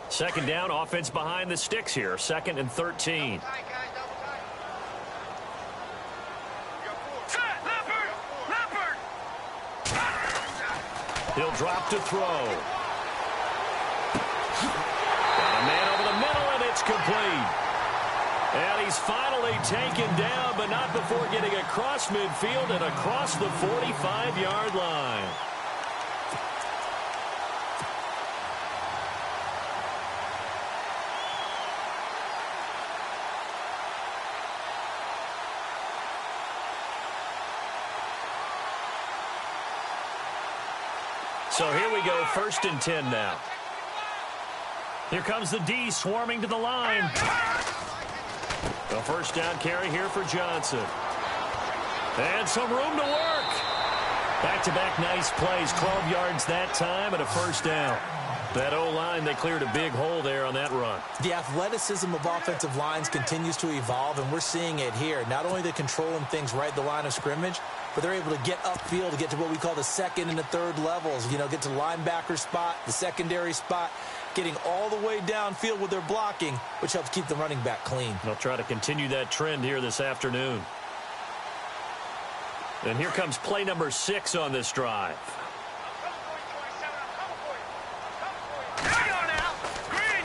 Second down, offense behind the sticks here. 2nd and 13. He'll drop to throw. Got a man over the middle, and it's complete. And he's finally taken down, but not before getting across midfield and across the 45-yard line. So here we go, 1st and 10 now. Here comes the D swarming to the line. A 1st down carry here for Johnson. And some room to work. Back-to-back nice plays, 12 yards that time and a 1st down. That O-line, they cleared a big hole there on that run. The athleticism of offensive lines continues to evolve, and we're seeing it here. Not only they're controlling things right at the line of scrimmage, but they're able to get upfield to get to what we call the 2nd and the 3rd levels. You know, get to the linebacker spot, the secondary spot, getting all the way downfield with their blocking, which helps keep the running back clean. They'll try to continue that trend here this afternoon. And here comes play number 6 on this drive.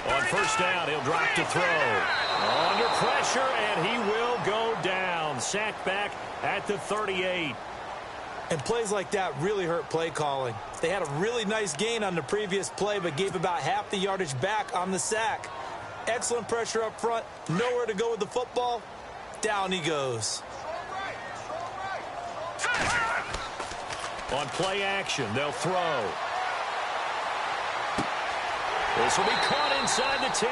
On 1st down, he'll drop to throw. Under pressure, and he will go down. Sacked back at the 38. And plays like that really hurt play calling. They had a really nice gain on the previous play, but gave about half the yardage back on the sack. Excellent pressure up front. Nowhere to go with the football. Down he goes. On play action, they'll throw. This will be caught inside the 10.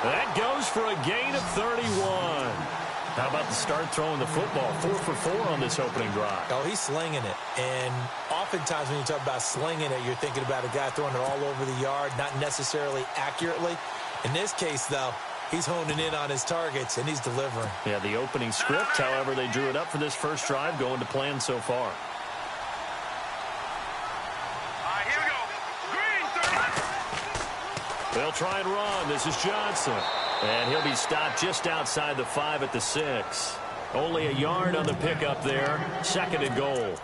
That goes for a gain of 31. How about the start throwing the football? 4 for 4 on this opening drive. Oh, he's slinging it. And oftentimes when you talk about slinging it, you're thinking about a guy throwing it all over the yard, not necessarily accurately. In this case, though, he's honing in on his targets, and he's delivering. Yeah, the opening script, however, they drew it up for this first drive, going to plan so far. They'll try and run. This is Johnson. And he'll be stopped just outside the 5 at the 6. Only a yard on the pickup there. 2nd and goal.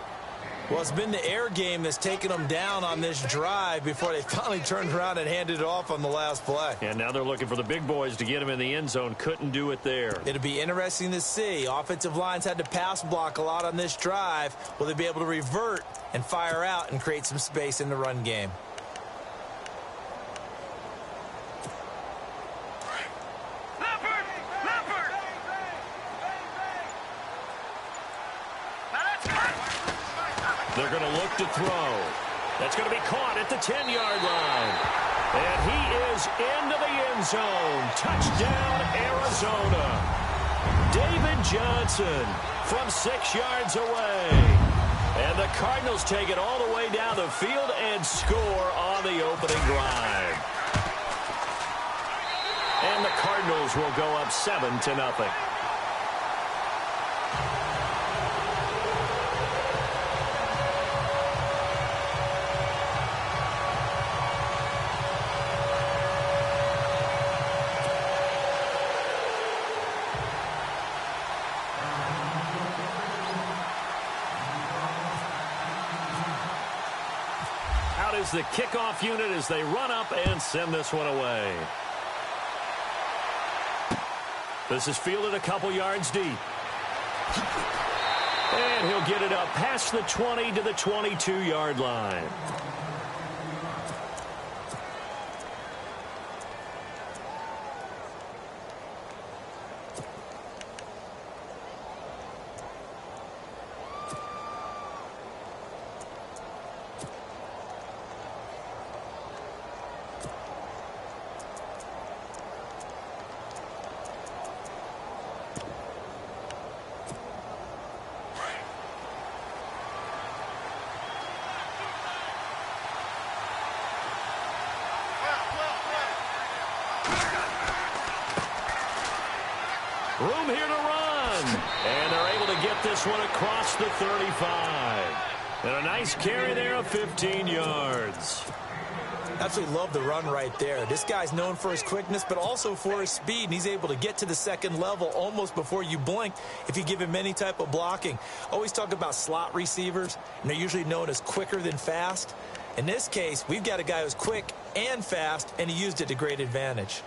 Well, it's been the air game that's taken them down on this drive before they finally turned around and handed it off on the last play. And now they're looking for the big boys to get him in the end zone. Couldn't do it there. It'll be interesting to see. Offensive lines had to pass block a lot on this drive. Will they be able to revert and fire out and create some space in the run game? They're going to look to throw. That's going to be caught at the 10-yard line. And he is into the end zone. Touchdown, Arizona. David Johnson from 6 yards away. And the Cardinals take it all the way down the field and score on the opening drive. And the Cardinals will go up 7-0. Is the kickoff unit as they run up and send this one away. This is fielded a couple yards deep. And he'll get it up past the 20 to the 22-yard line. Room here to run. And they're able to get this one across the 35. And a nice carry there of 15 yards. Absolutely love the run right there. This guy's known for his quickness, but also for his speed, and he's able to get to the second level almost before you blink if you give him any type of blocking. Always talk about slot receivers, and they're usually known as quicker than fast. In this case, we've got a guy who's quick and fast, and he used it to great advantage.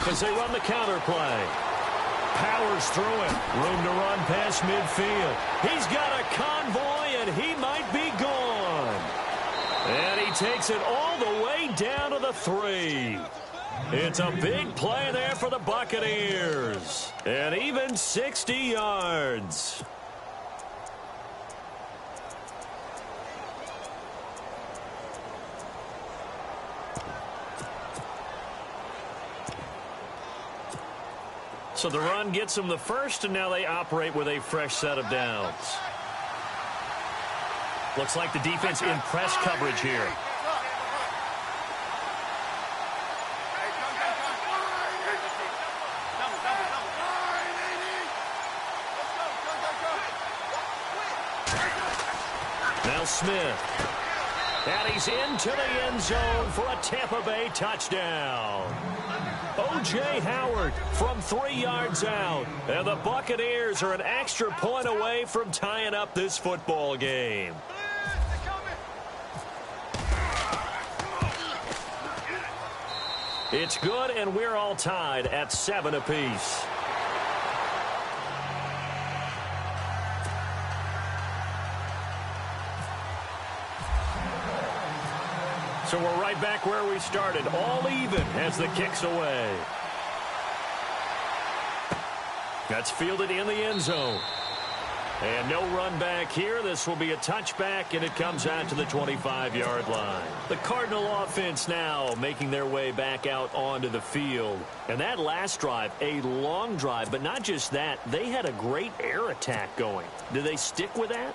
As they run the counter play. Powers through it. Room to run past midfield. He's got a convoy, and he might be gone. And he takes it all the way down to the 3. It's a big play there for the Buccaneers. And even 60 yards. So the run gets them the first, and now they operate with a fresh set of downs. Looks like the defense in press coverage here. Now Smith. And he's into the end zone for a Tampa Bay touchdown. O.J. Howard from 3 yards out. And the Buccaneers are an extra point away from tying up this football game. It's good, and we're all tied at 7 apiece. So we're right back where we started, all even as the kick's away. That's fielded in the end zone. And no run back here. This will be a touchback, and it comes out to the 25-yard line. The Cardinal offense now making their way back out onto the field. And that last drive, a long drive, but not just that. They had a great air attack going. Do they stick with that?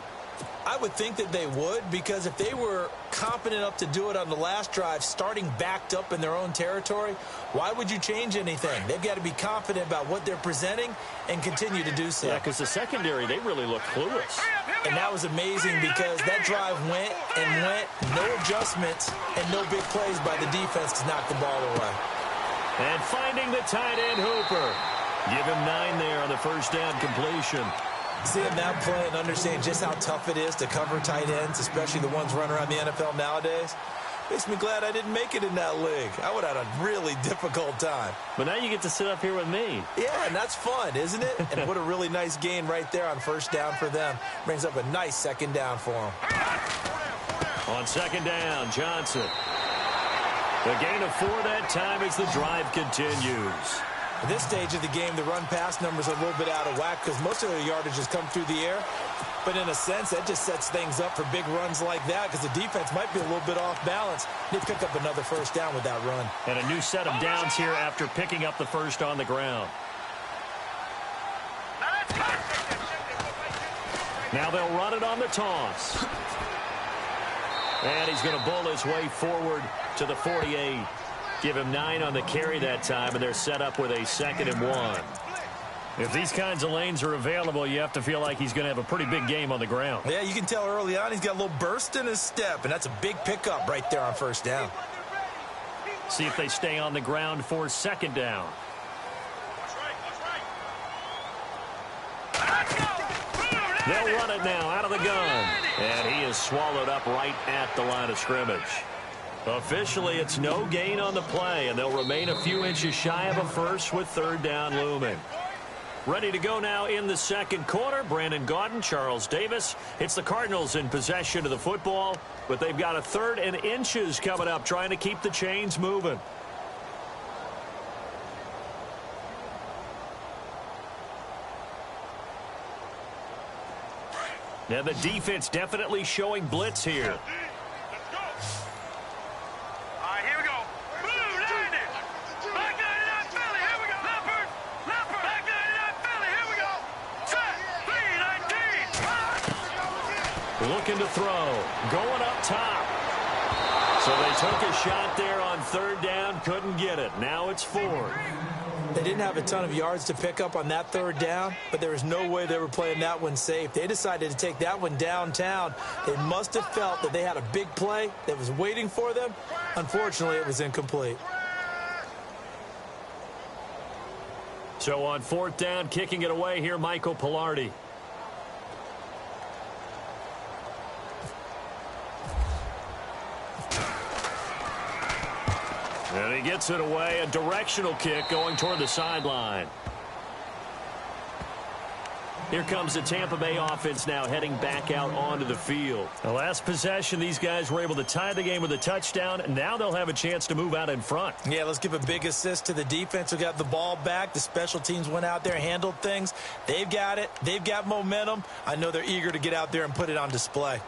I would think that they would, because if they were competent enough to do it on the last drive, starting backed up in their own territory, why would you change anything? They've got to be confident about what they're presenting and continue to do so. Yeah, because the secondary, they really look clueless. And that was amazing because that drive went and went, no adjustments, and no big plays by the defense to knock the ball away. And finding the tight end Hooper. Give him 9 there on the first down completion. Seeing that play and understanding just how tough it is to cover tight ends, especially the ones running around the NFL nowadays, makes me glad I didn't make it in that league. I would have had a really difficult time. But now you get to sit up here with me. Yeah, and that's fun, isn't it? And what a really nice gain right there on first down for them. Brings up a nice second down for them. On second down, Johnson. The gain of 4 that time as the drive continues. At this stage of the game, the run-pass numbers are a little bit out of whack because most of their yardage has come through the air. But in a sense, that just sets things up for big runs like that because the defense might be a little bit off balance. They pick up another first down with that run. And a new set of downs here after picking up the first on the ground. Now they'll run it on the toss. And he's going to bull his way forward to the 48. Give him 9 on the carry that time, and they're set up with a 2nd and 1. If these kinds of lanes are available, you have to feel like he's going to have a pretty big game on the ground. Yeah, you can tell early on he's got a little burst in his step, and that's a big pickup right there on first down. See if they stay on the ground for 2nd down. They'll run it now out of the gun. And he is swallowed up right at the line of scrimmage. Officially, it's no gain on the play, and they'll remain a few inches shy of a first with 3rd down looming. Ready to go now in the second quarter. Brandon Gaudin, Charles Davis. It's the Cardinals in possession of the football, but they've got a 3rd and inches coming up, trying to keep the chains moving. Now the defense definitely showing blitz here. Looking to throw. Going up top. So they took a shot there on third down. Couldn't get it. Now it's fourth. They didn't have a ton of yards to pick up on that third down, but there was no way they were playing that one safe. They decided to take that one downtown. They must have felt that they had a big play that was waiting for them. Unfortunately, it was incomplete. So on fourth down, kicking it away here, Michael Pilardi. And he gets it away, a directional kick going toward the sideline. Here comes the Tampa Bay offense now heading back out onto the field. The last possession, these guys were able to tie the game with a touchdown, and now they'll have a chance to move out in front. Yeah, let's give a big assist to the defense who got the ball back. The special teams went out there, handled things. They've got it. They've got momentum. I know they're eager to get out there and put it on display.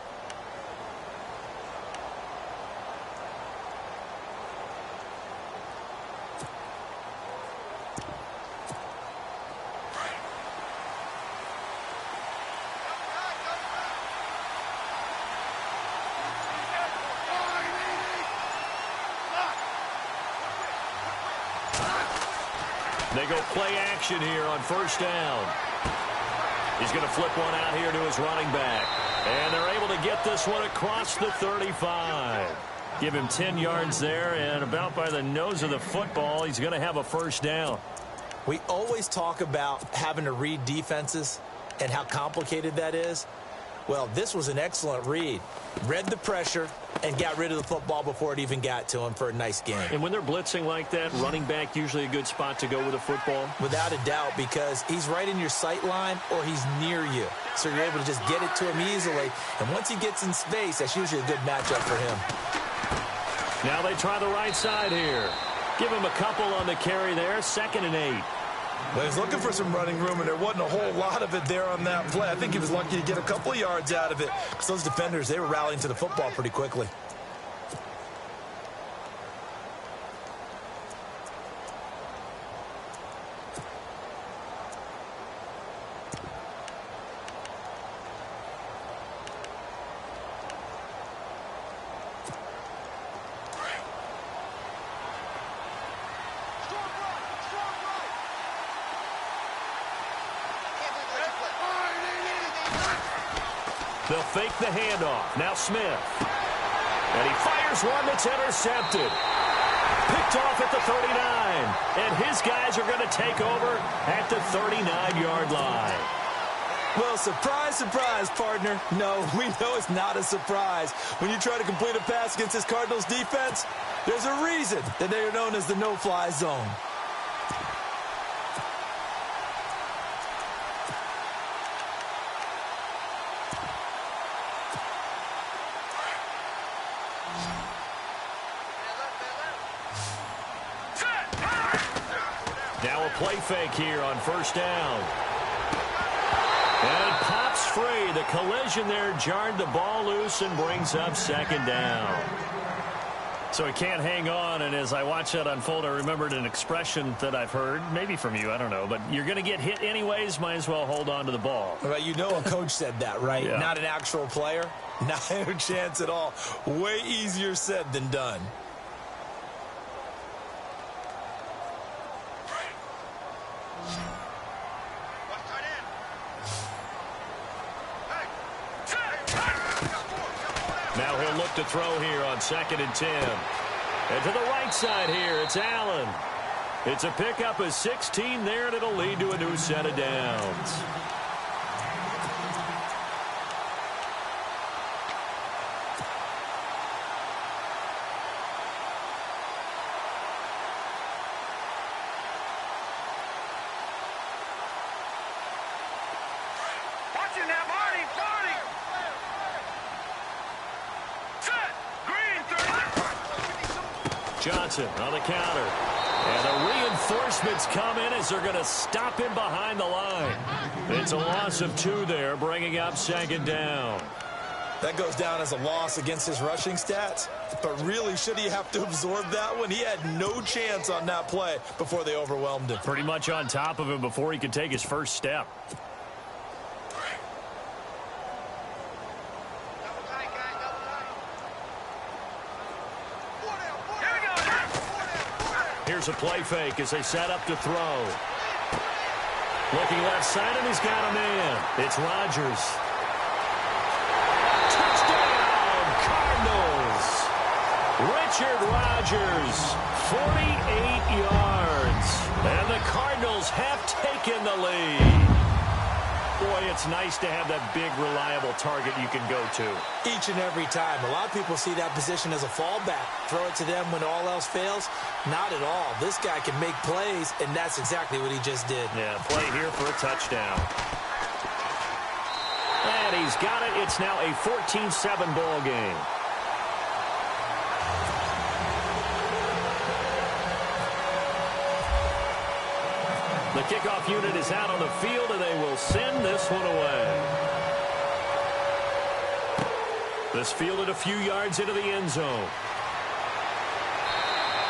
They go play action here on first down. He's going to flip one out here to his running back. And they're able to get this one across the 35. Give him 10 yards there, and about by the nose of the football, he's going to have a first down. We always talk about having to read defenses and how complicated that is. Well, this was an excellent read. Read the pressure and got rid of the football before it even got to him for a nice game. And when they're blitzing like that, running back usually a good spot to go with a football? Without a doubt, because he's right in your sight line or he's near you. So you're able to just get it to him easily. And once he gets in space, that's usually a good matchup for him. Now they try the right side here. Give him a couple on the carry there. 2nd and 8. Well, he's looking for some running room, and there wasn't a whole lot of it there on that play. I think he was lucky to get a couple of yards out of it because those defenders, they were rallying to the football pretty quickly. They'll fake the handoff. Now Smith. And he fires one that's intercepted. Picked off at the 39. And his guys are going to take over at the 39-yard line. Well, surprise, surprise, partner. No, we know it's not a surprise. When you try to complete a pass against this Cardinals defense, there's a reason that they are known as the no-fly zone. Now a play fake here on first down. And pops free. The collision there jarred the ball loose and brings up 2nd down. So he can't hang on, and as I watch that unfold, I remembered an expression that I've heard, maybe from you, I don't know, but you're going to get hit anyways, might as well hold on to the ball. Well, you know a coach said that, right? Yeah. Not an actual player. Not a chance at all. Way easier said than done. Now he'll look to throw here on 2nd and 10. And to the right side here, it's Allen. It's a pickup of 16 there, and it'll lead to a new set of downs. Johnson on the counter. And the reinforcements come in as they're going to stop him behind the line. It's a loss of 2 there, bringing up 2nd down. That goes down as a loss against his rushing stats. But really, should he have to absorb that one? He had no chance on that play before they overwhelmed him. Pretty much on top of him before he could take his first step. Here's a play fake as they set up to throw. Looking left side, and he's got a man. It's Rodgers. Touchdown, Cardinals. Richard Rodgers, 48 yards. And the Cardinals have taken the lead. Boy, it's nice to have that big, reliable target you can go to. Each and every time. A lot of people see that position as a fallback. Throw it to them when all else fails. Not at all. This guy can make plays, and that's exactly what he just did. Yeah, play here for a touchdown. And he's got it. It's now a 14-7 ball game. The kickoff unit is out on the field, and they will send this one away. This fielded a few yards into the end zone.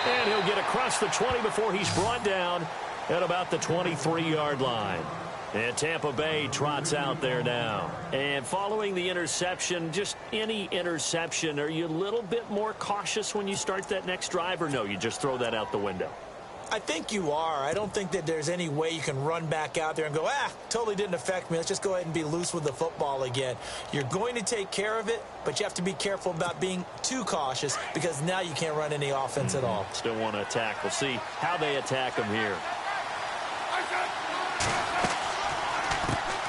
And he'll get across the 20 before he's brought down at about the 23-yard line. And Tampa Bay trots out there now. And following the interception, just any interception, are you a little bit more cautious when you start that next drive, or no, you just throw that out the window? I think you are. I don't think that there's any way you can run back out there and go, totally didn't affect me. Let's just go ahead and be loose with the football again. You're going to take care of it, but you have to be careful about being too cautious because now you can't run any offense at all. Still want to attack. We'll see how they attack him here.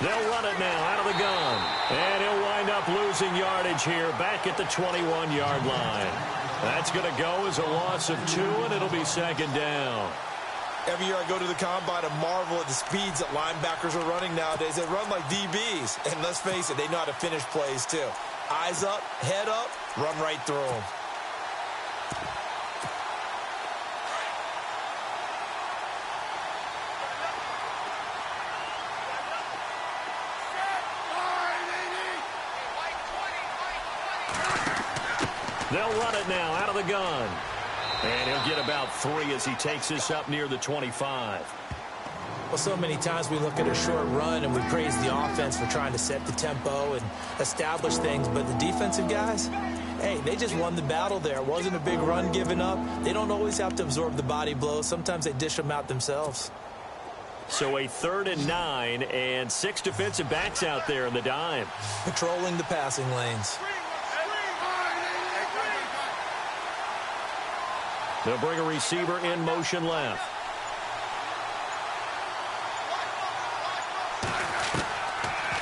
They'll run it now out of the gun. And he'll wind up losing yardage here back at the 21-yard line. That's going to go as a loss of 2, and it'll be second down. Every year I go to the combine and marvel at the speeds that linebackers are running nowadays. They run like DBs. And let's face it, they know how to finish plays too. Eyes up, head up, run right through them. They'll run it now out of the gun. And he'll get about 3 as he takes this up near the 25. Well, so many times we look at a short run and we praise the offense for trying to set the tempo and establish things. But the defensive guys, hey, they just won the battle there. It wasn't a big run given up. They don't always have to absorb the body blows. Sometimes they dish them out themselves. So a 3rd and 9 and 6 defensive backs out there in the dime. Patrolling the passing lanes. They'll bring a receiver in motion left.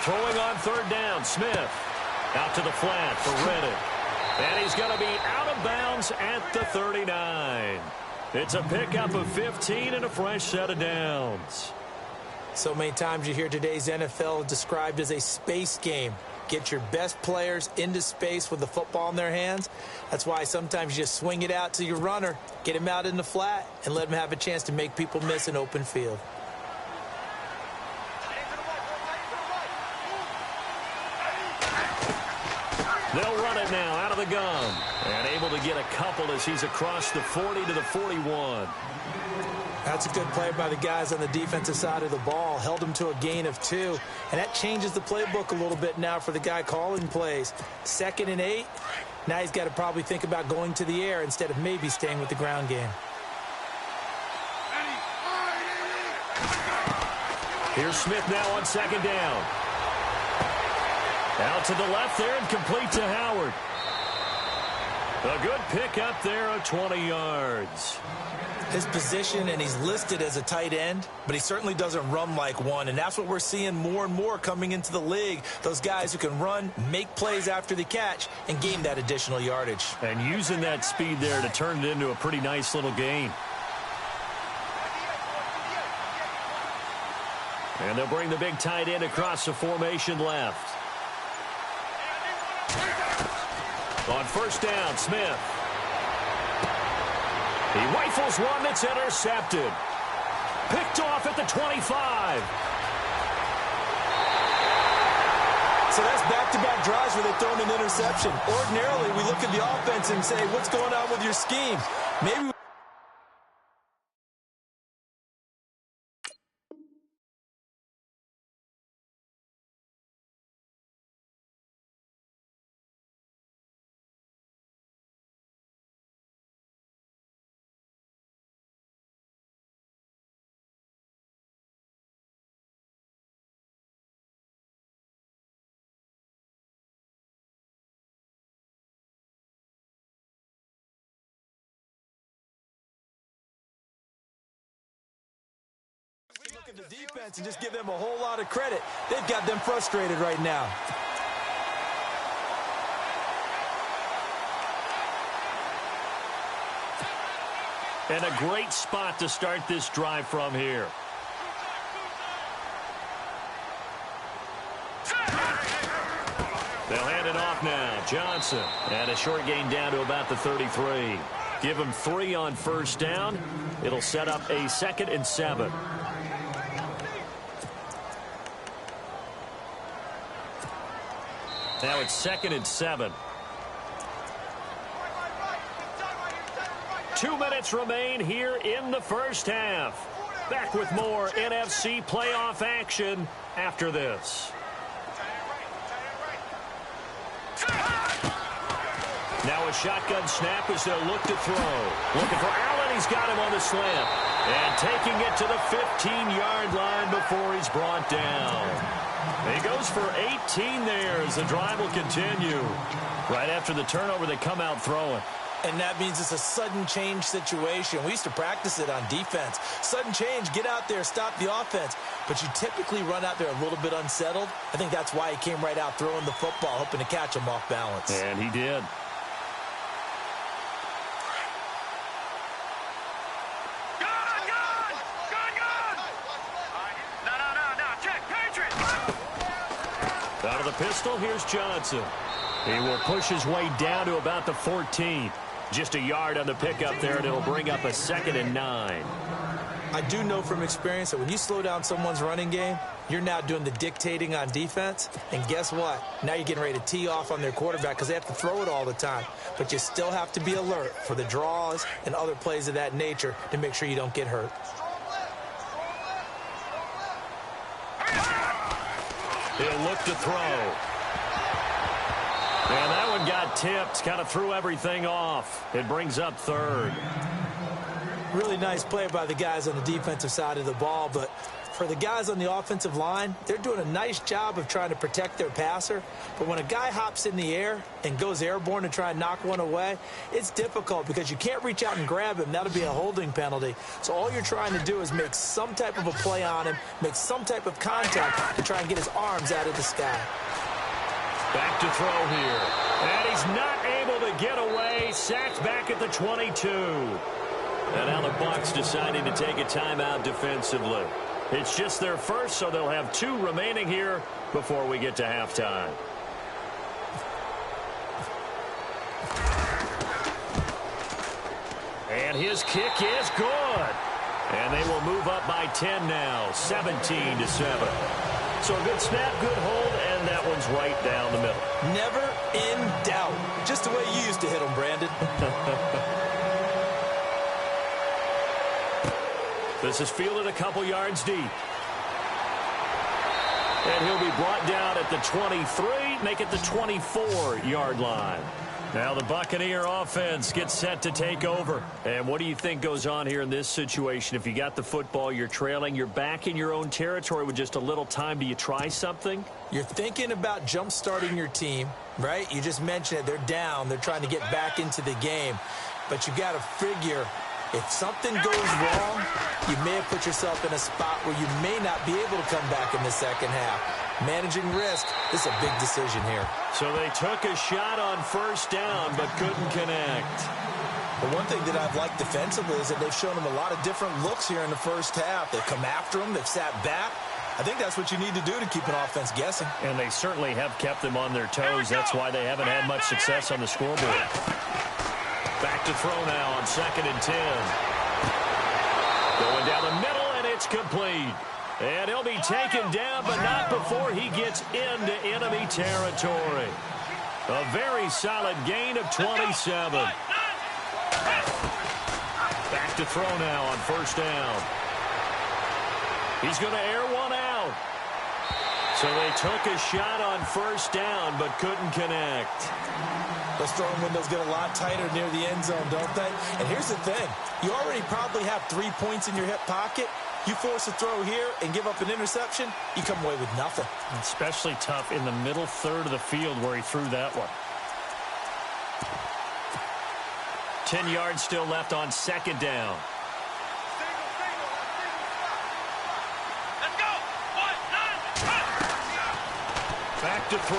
Throwing on 3rd down, Smith. Out to the flat for Reddick. And he's going to be out of bounds at the 39. It's a pickup of 15 and a fresh set of downs. So many times you hear today's NFL described as a space game. Get your best players into space with the football in their hands. That's why sometimes you just swing it out to your runner, get him out in the flat, and let him have a chance to make people miss an open field. They'll run it now out of the gun. And able to get a couple as he's across the 40 to the 41. That's a good play by the guys on the defensive side of the ball. Held him to a gain of 2. And that changes the playbook a little bit now for the guy calling plays. 2nd and 8. Now he's got to probably think about going to the air instead of maybe staying with the ground game. Here's Smith now on 2nd down. Out to the left there and complete to Howard. A good pick up there of 20 yards. His position, and he's listed as a tight end, but he certainly doesn't run like one, and that's what we're seeing more and more coming into the league. Those guys who can run, make plays after the catch, and gain that additional yardage. And using that speed there to turn it into a pretty nice little gain. And they'll bring the big tight end across the formation left. On 1st down, Smith. He rifles one that's intercepted. Picked off at the 25. So that's back-to-back drives where they throw an interception. Ordinarily, we look at the offense and say, what's going on with your scheme? Maybe the defense and just give them a whole lot of credit. They've got them frustrated right now. And a great spot to start this drive from here. They'll hand it off now. Johnson. And a short gain down to about the 33. Give him 3 on first down. It'll set up a 2nd and 7. Now it's 2nd and 7. 2 minutes remain here in the first half. Back with more NFC playoff action after this. Now a shotgun snap as they'll look to throw. Looking for Allen. He's got him on the slant. And taking it to the 15-yard line before he's brought down. He goes for 18 there as the drive will continue. Right after the turnover, they come out throwing. And that means it's a sudden change situation. We used to practice it on defense. Sudden change, get out there, stop the offense. But you typically run out there a little bit unsettled. I think that's why he came right out throwing the football, hoping to catch him off balance. And he did. Out of the pistol, here's Johnson. He will push his way down to about the 14. Just a yard on the pickup there, and it'll bring up a 2nd and 9. I do know from experience that when you slow down someone's running game, you're now doing the dictating on defense. And guess what? Now you're getting ready to tee off on their quarterback because they have to throw it all the time. But you still have to be alert for the draws and other plays of that nature to make sure you don't get hurt. He'll look to throw. And that one got tipped, kind of threw everything off. It brings up 3rd. Really nice play by the guys on the defensive side of the ball, but for the guys on the offensive line, they're doing a nice job of trying to protect their passer. But when a guy hops in the air and goes airborne to try and knock one away, it's difficult because you can't reach out and grab him. That'll be a holding penalty. So all you're trying to do is make some type of a play on him, make some type of contact to try and get his arms out of the sky. Back to throw here. And he's not able to get away. Sacked back at the 22. And now the Bucs deciding to take a timeout defensively. It's just their first, so they'll have 2 remaining here before we get to halftime. And his kick is good. And they will move up by 10 now, 17-7. So a good snap, good hold, and that one's right down the middle. Never in doubt. Just the way you used to hit them, Brandon. This is fielded a couple yards deep. And he'll be brought down at the 23, make it the 24-yard line. Now the Buccaneer offense gets set to take over. And what do you think goes on here in this situation? If you got the football, you're trailing, you're back in your own territory with just a little time. Do you try something? You're thinking about jump-starting your team, right? You just mentioned it. They're down. They're trying to get back into the game. But you got to figure if something goes wrong, you may have put yourself in a spot where you may not be able to come back in the second half. Managing risk, this is a big decision here. So they took a shot on first down but couldn't connect. The one thing that I've liked defensively is that they've shown them a lot of different looks here in the first half. They've come after them. They've sat back. I think that's what you need to do to keep an offense guessing. And they certainly have kept them on their toes. That's why they haven't had much success on the scoreboard. Back to throw now on 2nd and 10. Going down the middle, and it's complete. And he'll be taken down, but not before he gets into enemy territory. A very solid gain of 27. Back to throw now on first down. He's going to air one out. So they took a shot on first down, but couldn't connect. Those throwing windows get a lot tighter near the end zone, don't they? And here's the thing. You already probably have 3 points in your hip pocket. You force a throw here and give up an interception, you come away with nothing. Especially tough in the middle third of the field where he threw that one. 10 yards still left on 2nd down. to throw.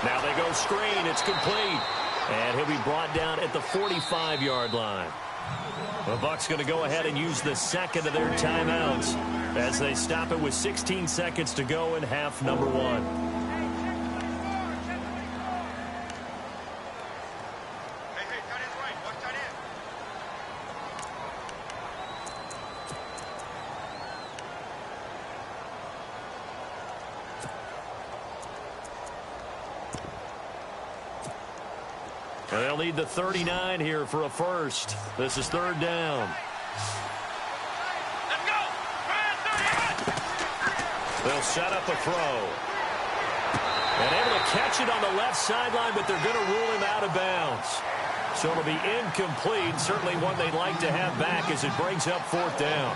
Now they go screen. It's complete. And he'll be brought down at the 45-yard line. The Bucs going to go ahead and use the second of their timeouts as they stop it with 16 seconds to go in half number one. They'll need the 39 here for a first. This is third down. Let's go. They'll set up a throw. And able to catch it on the left sideline, but they're going to rule him out of bounds. So it'll be incomplete. Certainly one they'd like to have back as it brings up fourth down.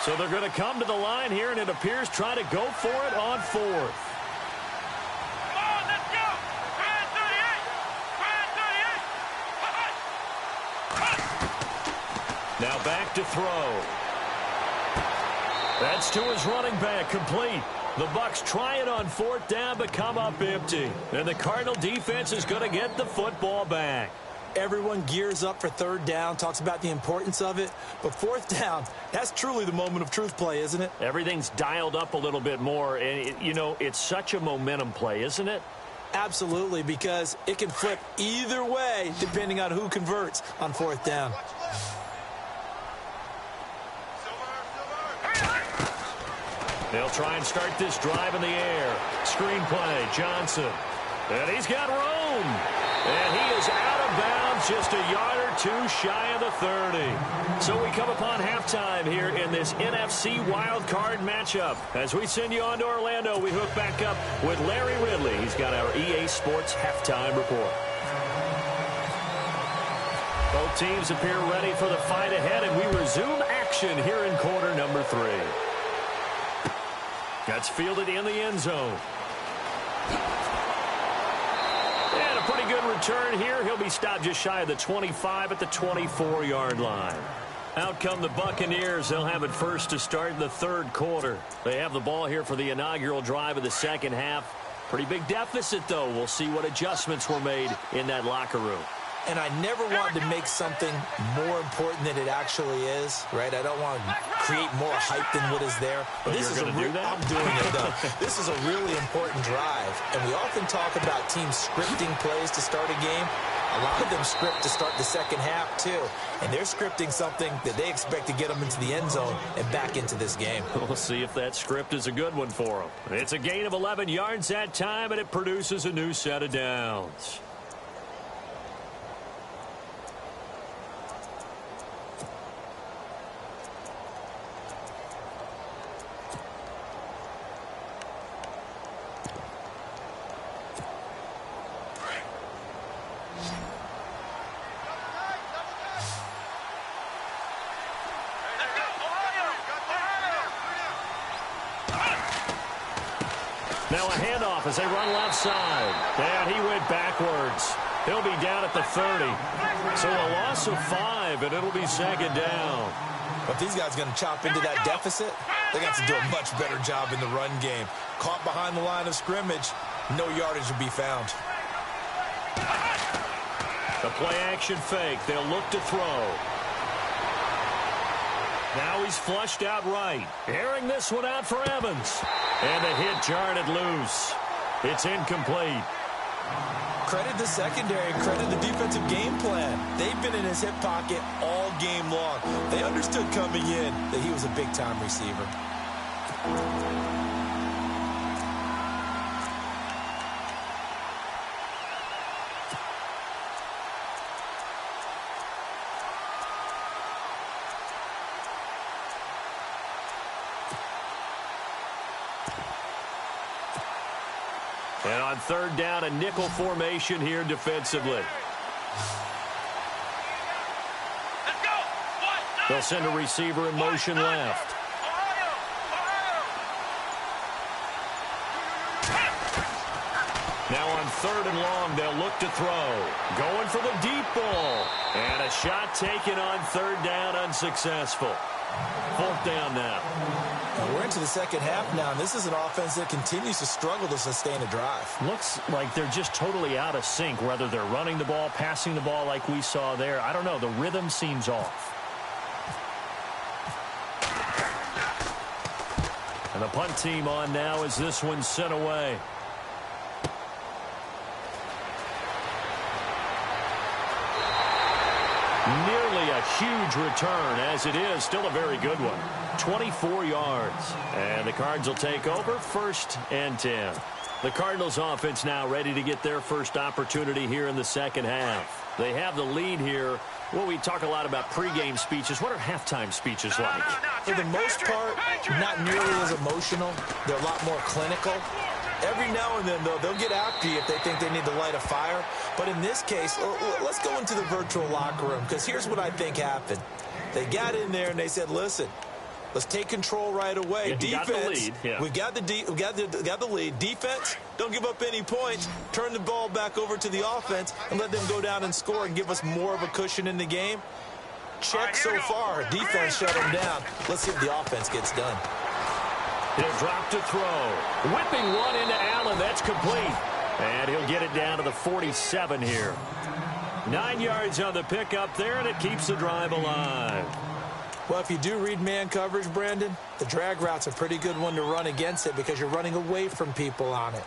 So they're going to come to the line here, and it appears try to go for it on fourth. Come on, let's go. 38. Now back to throw. That's to his running back, complete. The Bucs try it on fourth down, but come up empty. And the Cardinal defense is going to get the football back. Everyone gears up for third down, talks about the importance of it. But fourth down, that's truly the moment of truth play, isn't it? Everything's dialed up a little bit more. And, it's such a momentum play, isn't it? Absolutely, because it can flip either way depending on who converts on fourth down. They'll try and start this drive in the air. Screen play, Johnson. And he's got room. And he is out of bounds just a yard or two shy of the 30. So we come upon halftime here in this NFC wildcard matchup. As we send you on to Orlando, we hook back up with Larry Ridley. He's got our EA Sports halftime report. Both teams appear ready for the fight ahead, and we resume action here in quarter number 3. That's fielded in the end zone. And a pretty good return here. He'll be stopped just shy of the 25 at the 24-yard line. Out come the Buccaneers. They'll have it first to start the third quarter. They have the ball here for the inaugural drive of the second half. Pretty big deficit, though. We'll see what adjustments were made in that locker room. And I never wanted to make something more important than it actually is, right? I don't want to create more hype than what is there. But this is going to do that? I'm doing it, though. This is a really important drive. And we often talk about teams scripting plays to start a game. A lot of them script to start the second half, too. And they're scripting something that they expect to get them into the end zone and back into this game. We'll see if that script is a good one for them. It's a gain of 11 yards that time, and it produces a new set of downs. Now a handoff as they run left side. And he went backwards. He'll be down at the 30. So a loss of 5, and it'll be second down. But these guys are going to chop into that deficit. They got to do a much better job in the run game. Caught behind the line of scrimmage, no yardage will be found. The play-action fake. They'll look to throw. Now he's flushed out right. Airing this one out for Evans. And the hit jarred it loose. It's incomplete. Credit the secondary, credit the defensive game plan. They've been in his hip pocket all game long. They understood coming in that he was a big-time receiver. And on third down, a nickel formation here defensively. Let's go. They'll send a receiver in motion left. Now on 3rd and long, they'll look to throw. Going for the deep ball. And a shot taken on 3rd down, unsuccessful. 4th down now. We're into the second half now, and this is an offense that continues to struggle to sustain a drive. Looks like they're just totally out of sync, whether they're running the ball, passing the ball like we saw there. I don't know. The rhythm seems off. And the punt team on now as this one's sent away. Nearly a huge return, as it is still a very good one. 24 yards. And the Cards will take over 1st and 10. The Cardinals offense now ready to get their first opportunity here in the second half. They have the lead here. Well, we talk a lot about pregame speeches. What are halftime speeches like? For the most part, not nearly as emotional. They're a lot more clinical. Every now and then, though, they'll get after you if they think they need to light a fire. But in this case, let's go into the virtual locker room, because here's what I think happened. They got in there and they said, listen, let's take control right away. Yeah, defense, got the lead. Yeah. we got the lead. Defense, don't give up any points. Turn the ball back over to the offense and let them go down and score and give us more of a cushion in the game. Check so far. Defense shut them down. Let's see if the offense gets done. He'll drop to throw. Whipping one into Allen. That's complete. And he'll get it down to the 47 here. 9 yards on the pickup there, and it keeps the drive alive. Well, if you do read man coverage, Brandon, the drag route's a pretty good one to run against it because you're running away from people on it.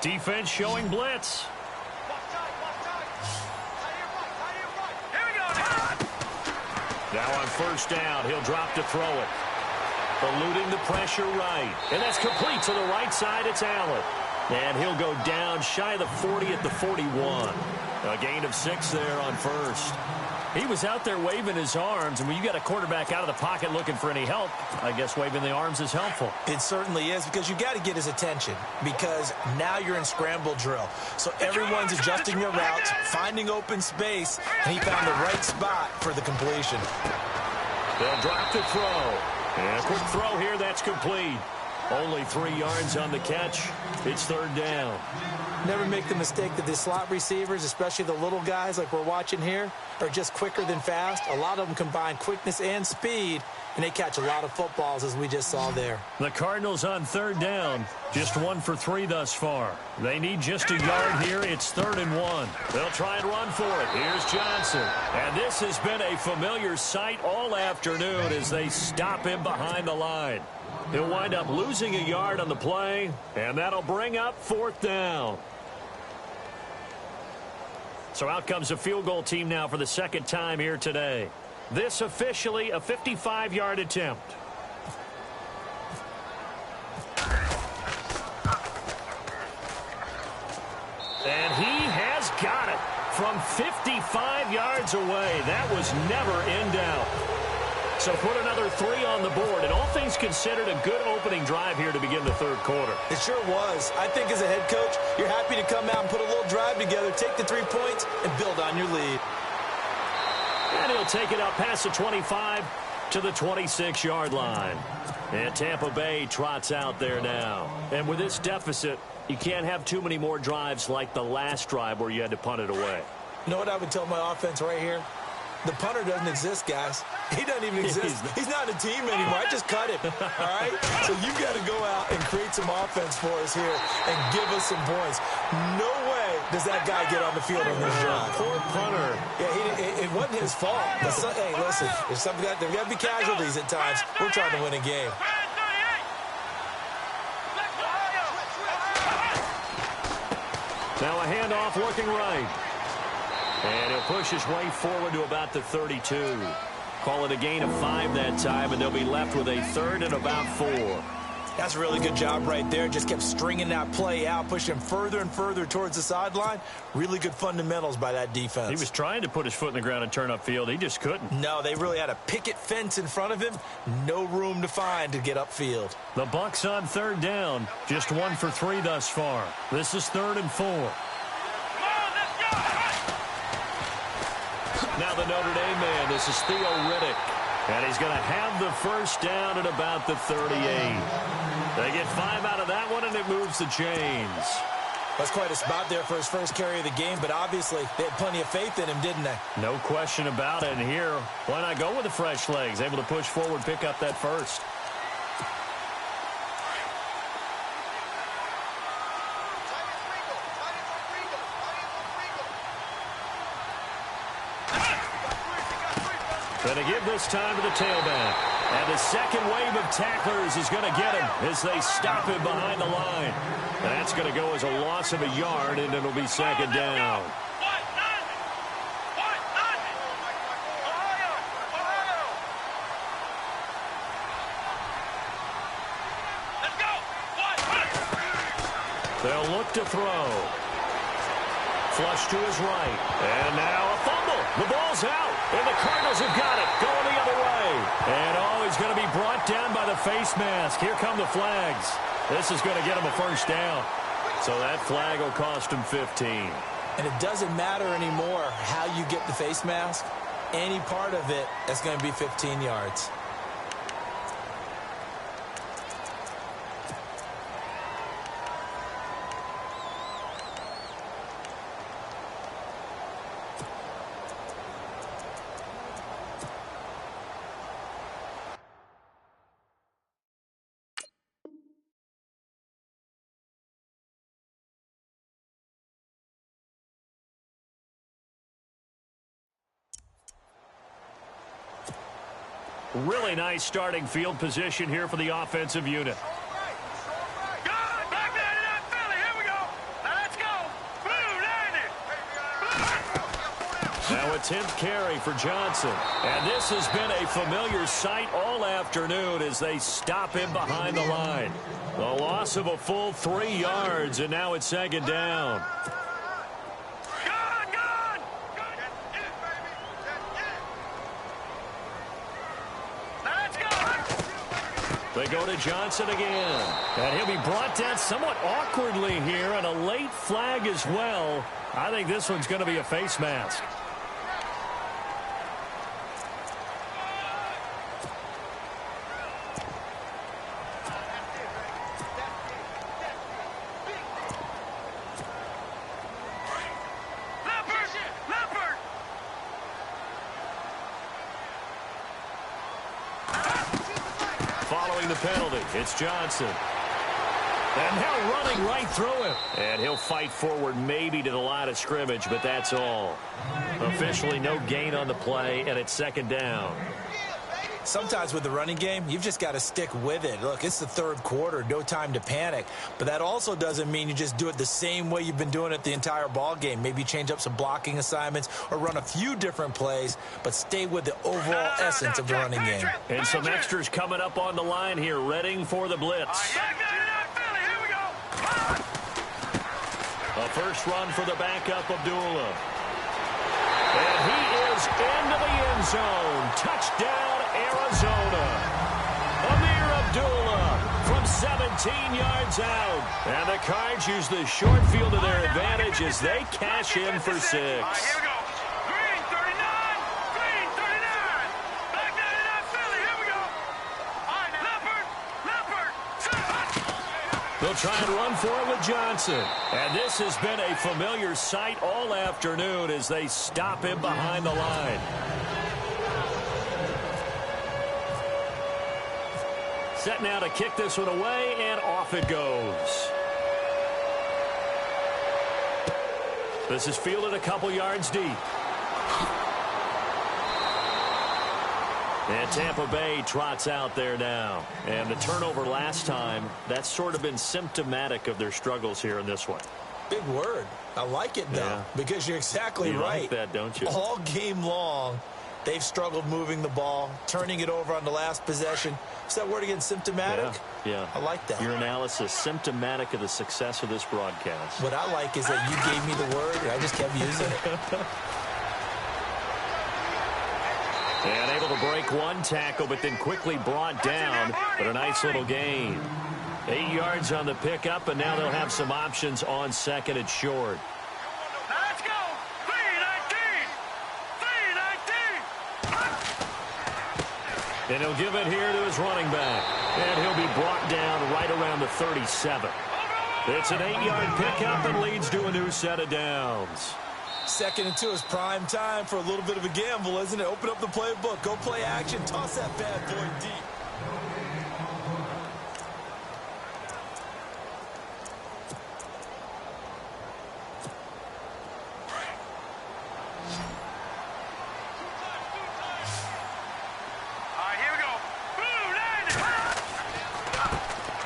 Defense showing blitz. Now on 1st down, he'll drop to throw it. Eluding the pressure right. And that's complete to the right side. It's Allen. And he'll go down shy of the 40 at the 41. A gain of 6 there on 1st. He was out there waving his arms, and when you got a quarterback out of the pocket looking for any help, I guess waving the arms is helpful. It certainly is, because you got to get his attention, because now you're in scramble drill. So everyone's adjusting their routes, finding open space, and he found the right spot for the completion. They'll drop to throw. And a quick throw here, that's complete. Only 3 yards on the catch. It's 3rd down. Never make the mistake that the slot receivers, especially the little guys like we're watching here, are just quicker than fast. A lot of them combine quickness and speed, and they catch a lot of footballs, as we just saw there. The Cardinals on 3rd down. Just 1 for 3 thus far. They need just a yard here. It's 3rd and 1. They'll try and run for it. Here's Johnson. And this has been a familiar sight all afternoon as they stop him behind the line. He'll wind up losing a yard on the play, and that'll bring up 4th down. So out comes a field goal team now for the 2nd time here today. This officially a 55-yard attempt. And he has got it from 55 yards away. That was never in doubt. So put another 3 on the board, and all things considered, a good opening drive here to begin the 3rd quarter. It sure was. I think as a head coach, you're happy to come out and put a little drive together, take the 3 points, and build on your lead. And he'll take it up past the 25 to the 26-yard line. And Tampa Bay trots out there now. And with this deficit, you can't have too many more drives like the last drive where you had to punt it away. You know what I would tell my offense right here? The punter doesn't exist, guys. He doesn't even exist. He's not a team anymore. I just cut him, all right? So you've got to go out and create some offense for us here and give us some points. No way does that guy get on the field on this drive. Poor punter. Yeah, it wasn't his fault. Hey, listen, there's got to be casualties at times. We're trying to win a game. Now a handoff looking right. And he'll push his way forward to about the 32. Call it a gain of 5 that time, and they'll be left with a 3rd and about 4. That's a really good job right there. Just kept stringing that play out, pushing him further and further towards the sideline. Really good fundamentals by that defense. He was trying to put his foot in the ground and turn upfield. He just couldn't. No, they really had a picket fence in front of him. No room to find to get upfield. The Bucs on 3rd down. Just 1 for 3 thus far. This is 3rd and 4. Come on, let's go! Now the Notre Dame man. This is Theo Riddick. And he's going to have the first down at about the 38. They get 5 out of that one, and it moves the chains. That's quite a spot there for his first carry of the game, but obviously they had plenty of faith in him, didn't they? No question about it. And here, why not go with the fresh legs? Able to push forward, pick up that first. Going to give this time to the tailback. And the second wave of tacklers is going to get him as they stop him behind the line. And that's going to go as a loss of a yard, and it'll be second down. They'll look to throw. Flush to his right. And now a fumble. The ball's out. And the Cardinals have got it. Going the other way. And he's going to be brought down by the face mask. Here come the flags. This is going to get him a first down. So that flag will cost him 15. And it doesn't matter anymore how you get the face mask. Any part of it is going to be 15 yards. Really nice starting field position here for the offensive unit. Now a 10th carry for Johnson. And this has been a familiar sight all afternoon as they stop him behind the line. The loss of a full 3 yards, and now it's second down. They go to Johnson again. And he'll be brought down somewhat awkwardly here, and a late flag as well. I think this one's going to be a face mask. Following the penalty, it's Johnson. And now running right through him. And he'll fight forward maybe to the line of scrimmage, but that's all. Officially no gain on the play, and it's second down. Sometimes with the running game, you've just got to stick with it. Look, it's the third quarter, no time to panic. But that also doesn't mean you just do it the same way you've been doing it the entire ball game. Maybe change up some blocking assignments or run a few different plays, but stay with the overall essence of the running game. And some extras coming up on the line here, readying for the blitz. A first run for the backup, Abdullah. And he is into the end zone. Touchdown, Arizona. Amir Abdullah from 17 yards out. And the Cards use the short field to their advantage as they cash in for 6. Here we go. Green 39. Green 39. Back 99 Philly. Here we go. Leopard. They'll try and run for it with Johnson. And this has been a familiar sight all afternoon as they stop him behind the line. Set now to kick this one away, and off it goes. This is fielded a couple yards deep. And Tampa Bay trots out there now. And the turnover last time, that's sort of been symptomatic of their struggles here in this one. Big word. I like it, though, because you're exactly you right. Like that, don't you? All game long, they've struggled moving the ball, turning it over on the last possession. Is that word again, symptomatic? Yeah. I like that. Your analysis, symptomatic of the success of this broadcast. What I like is that you gave me the word, and I just kept using it. And able to break one tackle, but then quickly brought down. But a nice little gain. 8 yards on the pickup, and now they'll have some options on second and short. Let's go. 3-19. 3-19. And he'll give it here to his running back. And he'll be brought down right around the 37. It's an 8-yard pickup and leads to a new set of downs. 2nd and 2 is prime time for a little bit of a gamble, isn't it? Open up the playbook. Go play action. Toss that bad boy deep.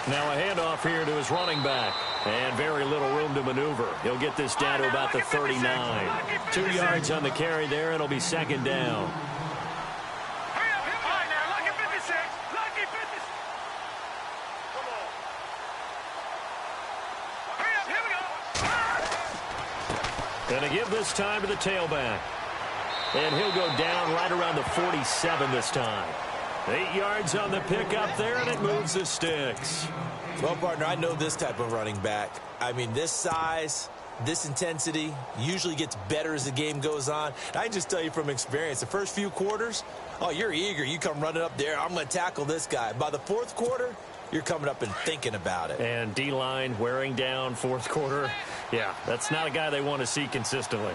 Now a handoff here to his running back. And very little room to maneuver. He'll get this down to about the 39. 2 yards on the carry there. It'll be 2nd down. And to give this time to the tailback. And he'll go down right around the 47 this time. 8 yards on the pickup there, and it moves the sticks. Well, partner, I know this type of running back. I mean, this size, this intensity usually gets better as the game goes on. And I can just tell you from experience, the first few quarters, oh, you're eager. You come running up there. I'm going to tackle this guy. By the 4th quarter, you're coming up and thinking about it. And D-line wearing down 4th quarter. Yeah, that's not a guy they want to see consistently.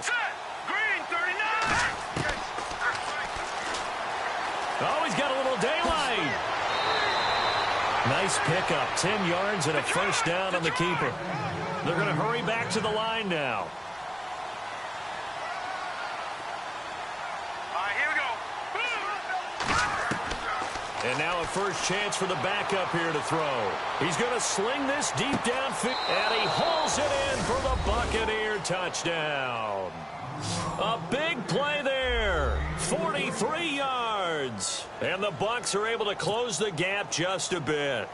Oh, he's got a little daylight. Nice pickup, 10 yards and a first down on the keeper. They're going to hurry back to the line now. All right, here we go. And now a first chance for the backup here to throw. He's going to sling this deep downfield, and he hauls it in for the Buccaneer touchdown. A big play there. 43 yards. And the Bucs are able to close the gap just a bit.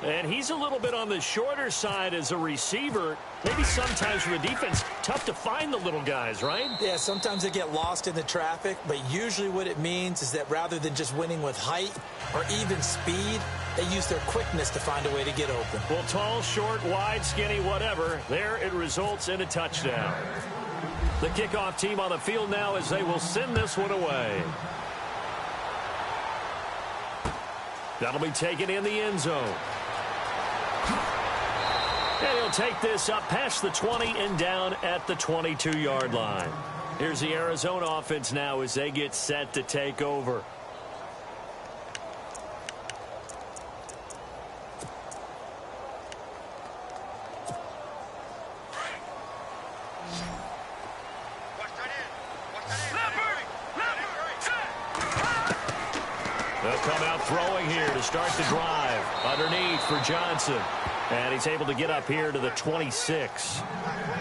And he's a little bit on the shorter side as a receiver. Maybe sometimes for the defense, tough to find the little guys, right? Yeah, sometimes they get lost in the traffic, but usually what it means is that rather than just winning with height or even speed, they use their quickness to find a way to get open. Well, tall, short, wide, skinny, whatever, there it results in a touchdown. The kickoff team on the field now as they will send this one away. That'll be taken in the end zone. And he'll take this up past the 20 and down at the 22-yard line. Here's the Arizona offense now as they get set to take over. They'll come out throwing here to start the drive. Underneath for Johnson. And he's able to get up here to the 26.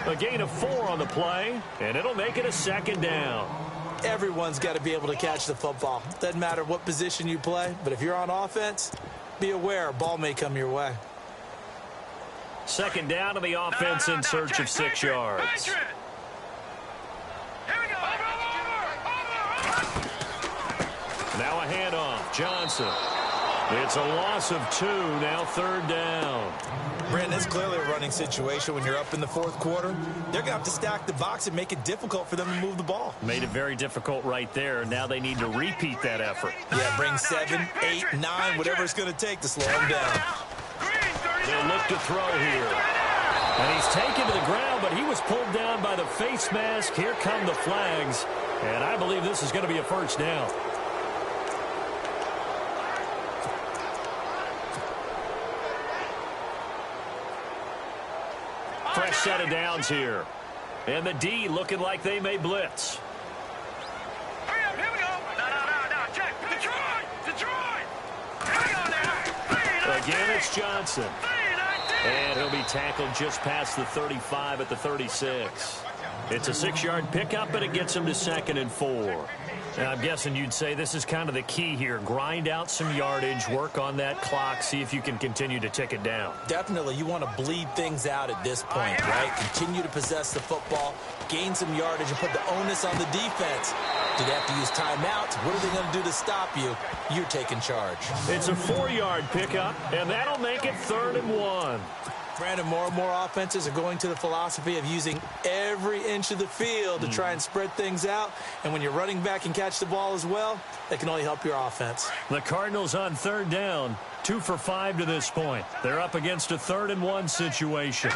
A gain of 4 on the play, and it'll make it a 2nd down. Everyone's got to be able to catch the football. Doesn't matter what position you play, but if you're on offense, be aware a ball may come your way. 2nd down to the offense in search of 6 yards. Now a handoff. Johnson. It's a loss of 2. Now 3rd down. Brandon, it's clearly a running situation when you're up in the 4th quarter. They're going to have to stack the box and make it difficult for them to move the ball. Made it very difficult right there. Now they need to repeat that effort. Yeah, bring 7, 8, 9, whatever it's going to take to slow them down. They'll look to throw here. And he's taken to the ground, but he was pulled down by the face mask. Here come the flags. And I believe this is going to be a first down. Fresh set of downs here. And the D looking like they may blitz. Hurry up, here we go. No, check. Detroit. Here we go now. Again, it's Johnson. And he'll be tackled just past the 35 at the 36. It's a 6-yard pickup, but it gets him to 2nd and 4. Now, I'm guessing you'd say this is kind of the key here. Grind out some yardage, work on that clock, see if you can continue to tick it down. Definitely. You want to bleed things out at this point, right? Continue to possess the football, gain some yardage, and put the onus on the defense. Do they have to use timeouts? What are they going to do to stop you? You're taking charge. It's a 4-yard pickup, and that'll make it 3rd and 1. Brandon, more and more offenses are going to the philosophy of using every inch of the field to try and spread things out. And when you're running back and catch the ball as well, that can only help your offense. The Cardinals on third down, 2 for 5 to this point. They're up against a 3rd-and-1 situation.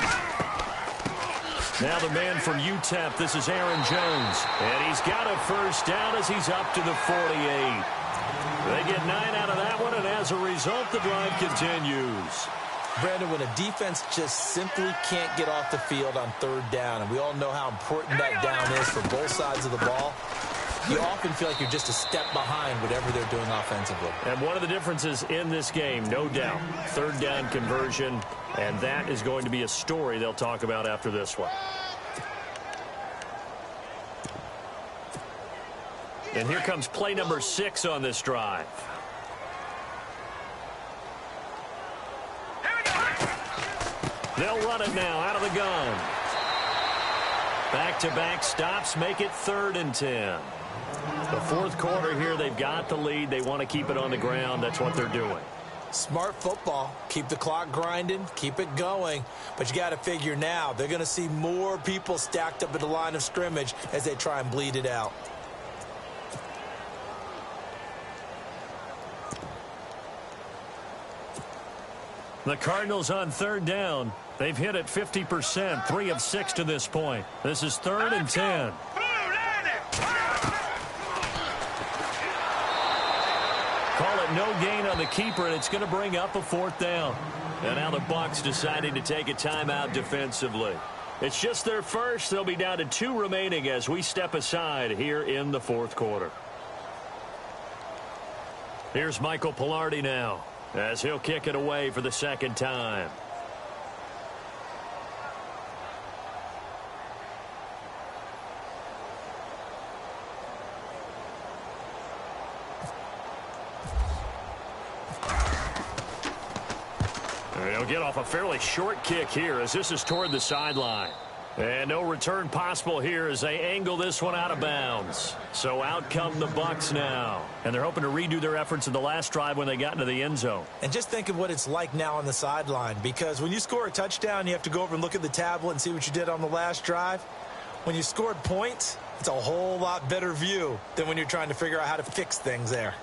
Now the man from UTEP, this is Aaron Jones. And he's got a first down as he's up to the 48. They get 9 out of that one, and as a result, the drive continues. Brandon, when a defense just simply can't get off the field on third down, and we all know how important that down is for both sides of the ball, you often feel like you're just a step behind whatever they're doing offensively. And one of the differences in this game, no doubt, third down conversion, and that is going to be a story they'll talk about after this one. And here comes play number 6 on this drive. They'll run it now out of the gun. Back-to-back stops make it 3rd and 10. The 4th quarter here, they've got the lead. They want to keep it on the ground. That's what they're doing. Smart football. Keep the clock grinding. Keep it going. But you got to figure now, they're going to see more people stacked up at the line of scrimmage as they try and bleed it out. The Cardinals on third down. They've hit it 50%, 3 of 6 to this point. This is 3rd and 10. Call it no gain on the keeper, and it's going to bring up a 4th down. And now the Bucs deciding to take a timeout defensively. It's just their first. They'll be down to 2 remaining as we step aside here in the 4th quarter. Here's Michael Pilardi now, as he'll kick it away for the 2nd time. He'll get off a fairly short kick here as this is toward the sideline. And no return possible here as they angle this one out of bounds. So out come the Bucs now. And they're hoping to redo their efforts in the last drive when they got into the end zone. And just think of what it's like now on the sideline, because when you score a touchdown, you have to go over and look at the tablet and see what you did on the last drive. When you scored points, it's a whole lot better view than when you're trying to figure out how to fix things there.